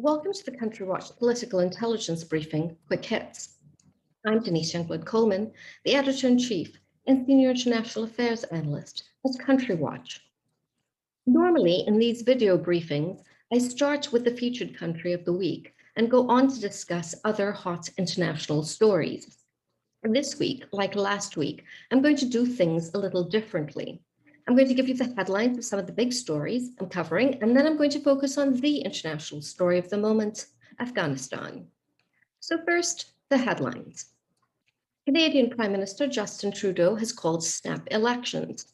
Welcome to the Country Watch Political Intelligence Briefing, Quick Hits. I'm Denise Youngblood Coleman, the Editor-in-Chief and Senior International Affairs Analyst at Country Watch. Normally, in these video briefings, I start with the featured country of the week and go on to discuss other hot international stories. This week, like last week, I'm going to do things a little differently. I'm going to give you the headlines of some of the big stories I'm covering, and then I'm going to focus on the international story of the moment, Afghanistan. So first, the headlines. Canadian Prime Minister Justin Trudeau has called snap elections.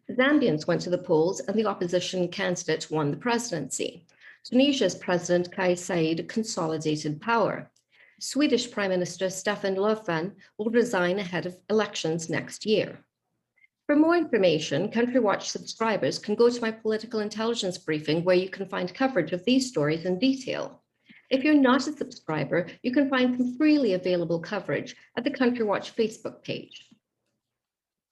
The Zambians went to the polls and the opposition candidate won the presidency. Tunisia's President Kais Saied consolidated power. Swedish Prime Minister Stefan Löfven will resign ahead of elections next year. For more information, Country Watch subscribers can go to my political intelligence briefing where you can find coverage of these stories in detail. If you're not a subscriber, you can find some freely available coverage at the Country Watch Facebook page.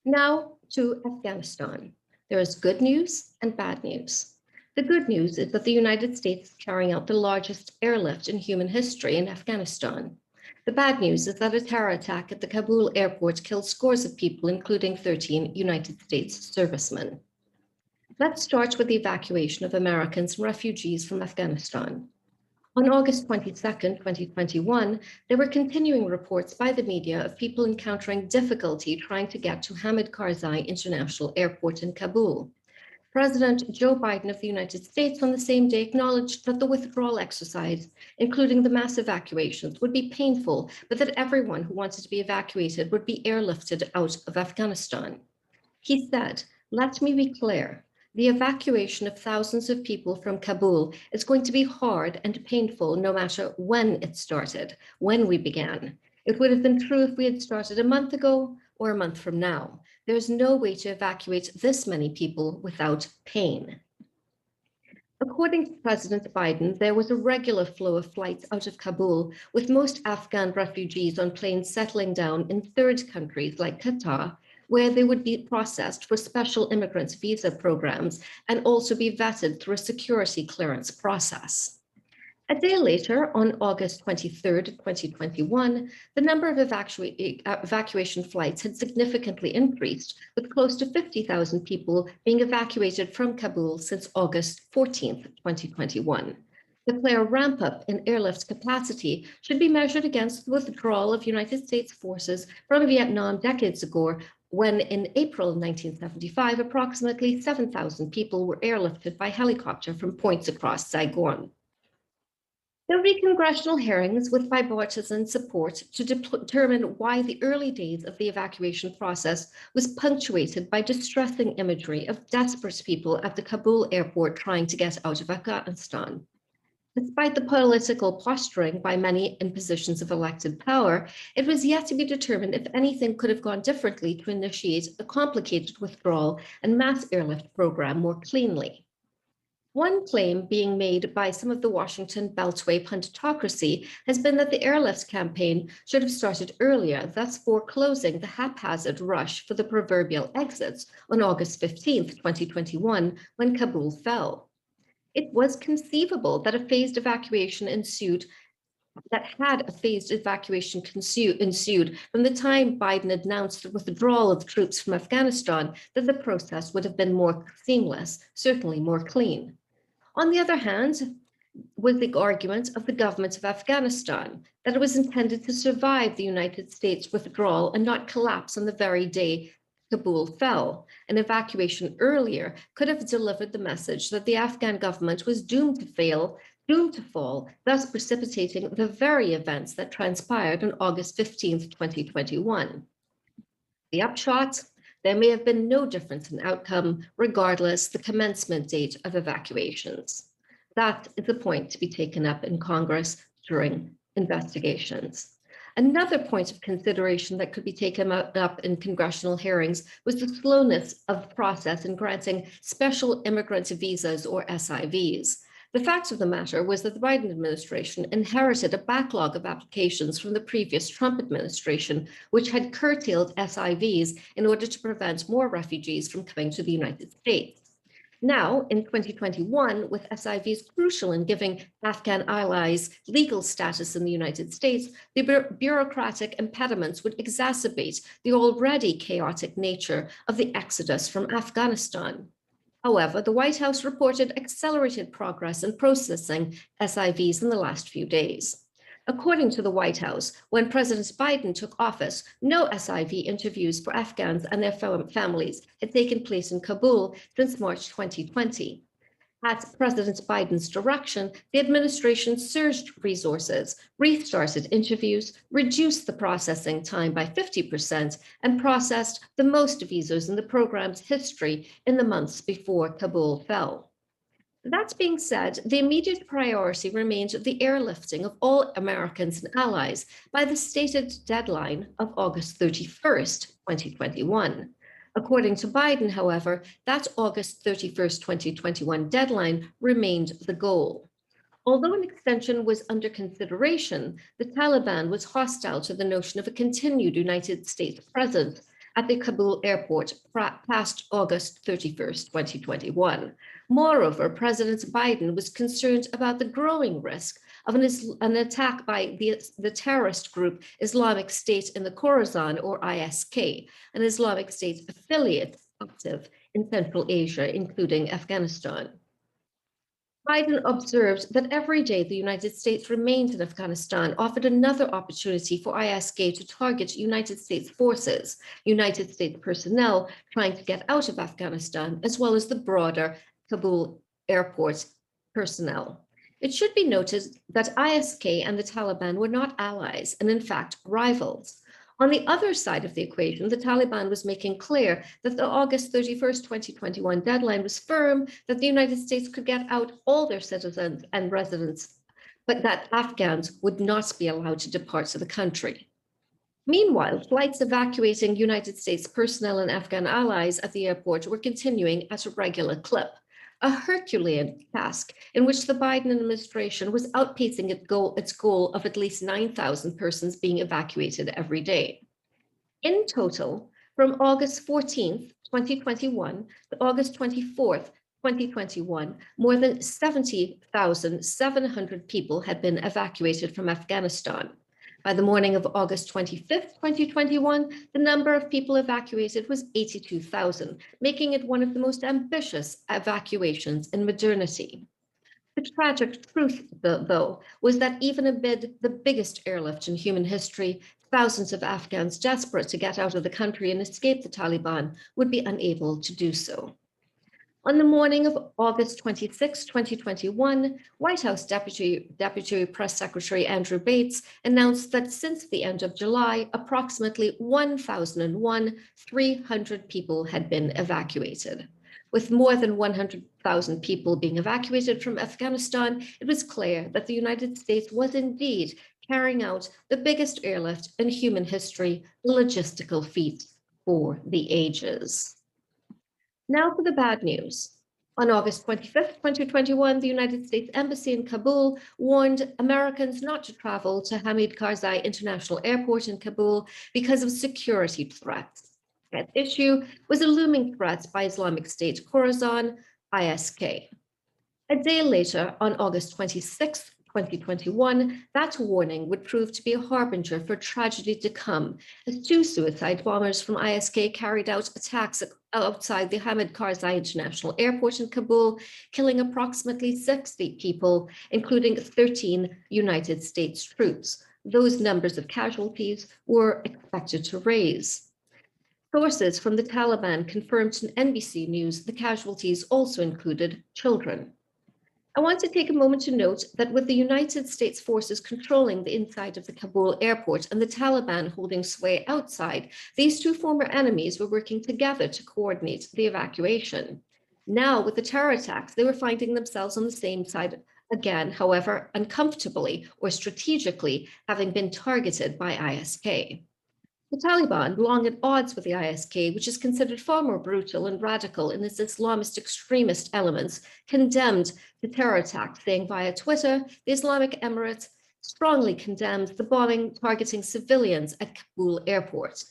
Now to Afghanistan. There is good news and bad news. The good news is that the United States is carrying out the largest airlift in human history in Afghanistan. The bad news is that a terror attack at the Kabul airport killed scores of people, including 13 United States servicemen. Let's start with the evacuation of Americans and refugees from Afghanistan. On August 22, 2021, there were continuing reports by the media of people encountering difficulty trying to get to Hamid Karzai International Airport in Kabul. President Joe Biden of the United States on the same day acknowledged that the withdrawal exercise, including the mass evacuations, would be painful, but that everyone who wanted to be evacuated would be airlifted out of Afghanistan. He said, "Let me be clear. The evacuation of thousands of people from Kabul is going to be hard and painful no matter when it started, when we began. It would have been true if we had started a month ago or a month from now. There's no way to evacuate this many people without pain." According to President Biden, there was a regular flow of flights out of Kabul, with most Afghan refugees on planes settling down in third countries like Qatar, where they would be processed for special immigrant visa programs and also be vetted through a security clearance process. A day later, on August 23, 2021, the number of evacuation flights had significantly increased, with close to 50,000 people being evacuated from Kabul since August 14, 2021. The clear ramp-up in airlift capacity should be measured against the withdrawal of United States forces from Vietnam decades ago, when in April 1975, approximately 7,000 people were airlifted by helicopter from points across Saigon. There will be congressional hearings with bipartisan support to determine why the early days of the evacuation process was punctuated by distressing imagery of desperate people at the Kabul airport trying to get out of Afghanistan. Despite the political posturing by many in positions of elected power, it was yet to be determined if anything could have gone differently to initiate a complicated withdrawal and mass airlift program more cleanly. One claim being made by some of the Washington Beltway punditocracy has been that the airlift campaign should have started earlier, thus foreclosing the haphazard rush for the proverbial exits on August 15, 2021, when Kabul fell. It was conceivable that a phased evacuation ensued from the time Biden announced the withdrawal of troops from Afghanistan, that the process would have been more seamless, certainly more clean. On the other hand, was the argument of the government of Afghanistan that it was intended to survive the United States withdrawal and not collapse on the very day Kabul fell. An evacuation earlier could have delivered the message that the Afghan government was doomed to fall, thus precipitating the very events that transpired on August 15, 2021. The upshot: there may have been no difference in outcome, regardless the commencement date of evacuations. That is a point to be taken up in Congress during investigations. Another point of consideration that could be taken up in congressional hearings was the slowness of process in granting special immigrant visas, or SIVs. The fact of the matter was that the Biden administration inherited a backlog of applications from the previous Trump administration, which had curtailed SIVs in order to prevent more refugees from coming to the United States. Now, in 2021, with SIVs crucial in giving Afghan allies legal status in the United States, the bureaucratic impediments would exacerbate the already chaotic nature of the exodus from Afghanistan. However, the White House reported accelerated progress in processing SIVs in the last few days. According to the White House, when President Biden took office, no SIV interviews for Afghans and their families had taken place in Kabul since March 2020. At President Biden's direction, the administration surged resources, restarted interviews, reduced the processing time by 50%, and processed the most visas in the program's history in the months before Kabul fell. That being said, the immediate priority remained the airlifting of all Americans and allies by the stated deadline of August 31st, 2021. According to Biden, however, that August 31st, 2021 deadline remained the goal. Although an extension was under consideration, the Taliban was hostile to the notion of a continued United States presence at the Kabul airport past August 31st, 2021. Moreover, President Biden was concerned about the growing risk of an attack by the terrorist group Islamic State in the Khorasan, or ISK, an Islamic State affiliate active in Central Asia, including Afghanistan. Biden observed that every day the United States remained in Afghanistan offered another opportunity for ISK to target United States forces, United States personnel trying to get out of Afghanistan, as well as the broader Kabul airport personnel. It should be noted that ISK and the Taliban were not allies and in fact rivals. On the other side of the equation, the Taliban was making clear that the August 31st, 2021 deadline was firm, that the United States could get out all their citizens and residents, but that Afghans would not be allowed to depart to the country. Meanwhile, flights evacuating United States personnel and Afghan allies at the airport were continuing at a regular clip, a Herculean task in which the Biden administration was outpacing its goal of at least 9,000 persons being evacuated every day. In total, from August 14th, 2021 to August 24th, 2021, more than 70,700 people had been evacuated from Afghanistan. By the morning of August 25th, 2021, the number of people evacuated was 82,000, making it one of the most ambitious evacuations in modernity. The tragic truth, though, was that even amid the biggest airlift in human history, thousands of Afghans desperate to get out of the country and escape the Taliban would be unable to do so. On the morning of August 26, 2021, White House Deputy Press Secretary Andrew Bates announced that since the end of July, approximately 1,300 people had been evacuated. With more than 100,000 people being evacuated from Afghanistan, it was clear that the United States was indeed carrying out the biggest airlift in human history, a logistical feat for the ages. Now for the bad news. On August 25th, 2021, the United States Embassy in Kabul warned Americans not to travel to Hamid Karzai International Airport in Kabul because of security threats. At issue was a looming threat by Islamic State Khorasan, ISK. A day later, on August 26th, 2021, that warning would prove to be a harbinger for tragedy to come, as two suicide bombers from ISK carried out attacks outside the Hamid Karzai International Airport in Kabul, killing approximately 60 people, including 13 United States troops. Those numbers of casualties were expected to rise. Sources from the Taliban confirmed to NBC News the casualties also included children. I want to take a moment to note that with the United States forces controlling the inside of the Kabul airport and the Taliban holding sway outside, these two former enemies were working together to coordinate the evacuation. Now, with the terror attacks, they were finding themselves on the same side again, however, uncomfortably or strategically, having been targeted by ISK. The Taliban, long at odds with the ISK, which is considered far more brutal and radical in its Islamist extremist elements, condemned the terror attack, saying via Twitter, the Islamic Emirates strongly condemns the bombing targeting civilians at Kabul airport.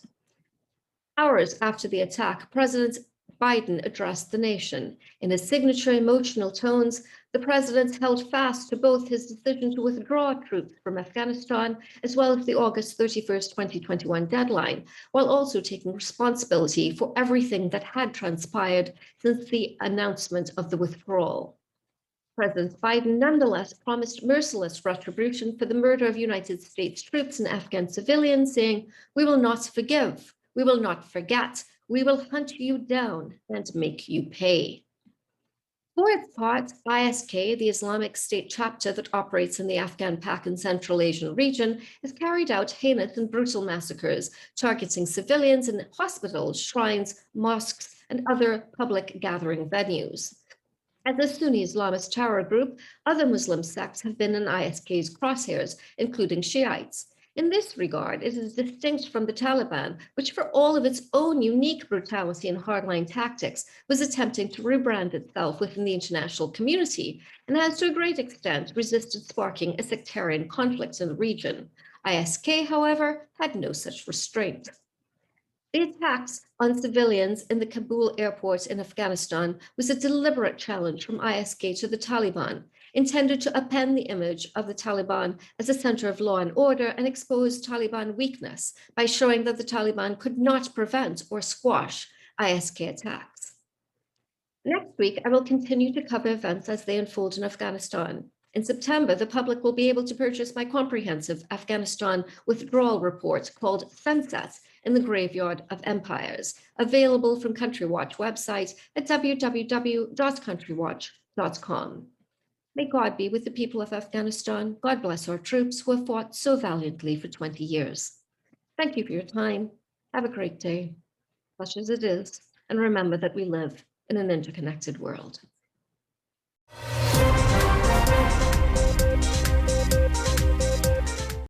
Hours after the attack, President Biden addressed the nation. In his signature emotional tones, the president held fast to both his decision to withdraw troops from Afghanistan as well as the August 31st, 2021 deadline, while also taking responsibility for everything that had transpired since the announcement of the withdrawal. President Biden nonetheless promised merciless retribution for the murder of United States troops and Afghan civilians, saying, "We will not forgive, we will not forget, we will hunt you down and make you pay." For its part, ISK, the Islamic State chapter that operates in the Afghan, Pak, and Central Asian region, has carried out heinous and brutal massacres, targeting civilians in hospitals, shrines, mosques, and other public gathering venues. As a Sunni Islamist terror group, other Muslim sects have been in ISK's crosshairs, including Shiites. In this regard, it is distinct from the Taliban, which for all of its own unique brutality and hardline tactics was attempting to rebrand itself within the international community and has to a great extent resisted sparking a sectarian conflict in the region. ISK, however, had no such restraint. The attacks on civilians in the Kabul airport in Afghanistan was a deliberate challenge from ISK to the Taliban, intended to append the image of the Taliban as a center of law and order and expose Taliban weakness by showing that the Taliban could not prevent or squash ISK attacks. Next week, I will continue to cover events as they unfold in Afghanistan. In September, the public will be able to purchase my comprehensive Afghanistan withdrawal report called Sunset in the Graveyard of Empires, available from CountryWatch website at www.countrywatch.com. May God be with the people of Afghanistan. God bless our troops who have fought so valiantly for 20 years. Thank you for your time. Have a great day, such as it is, and remember that we live in an interconnected world.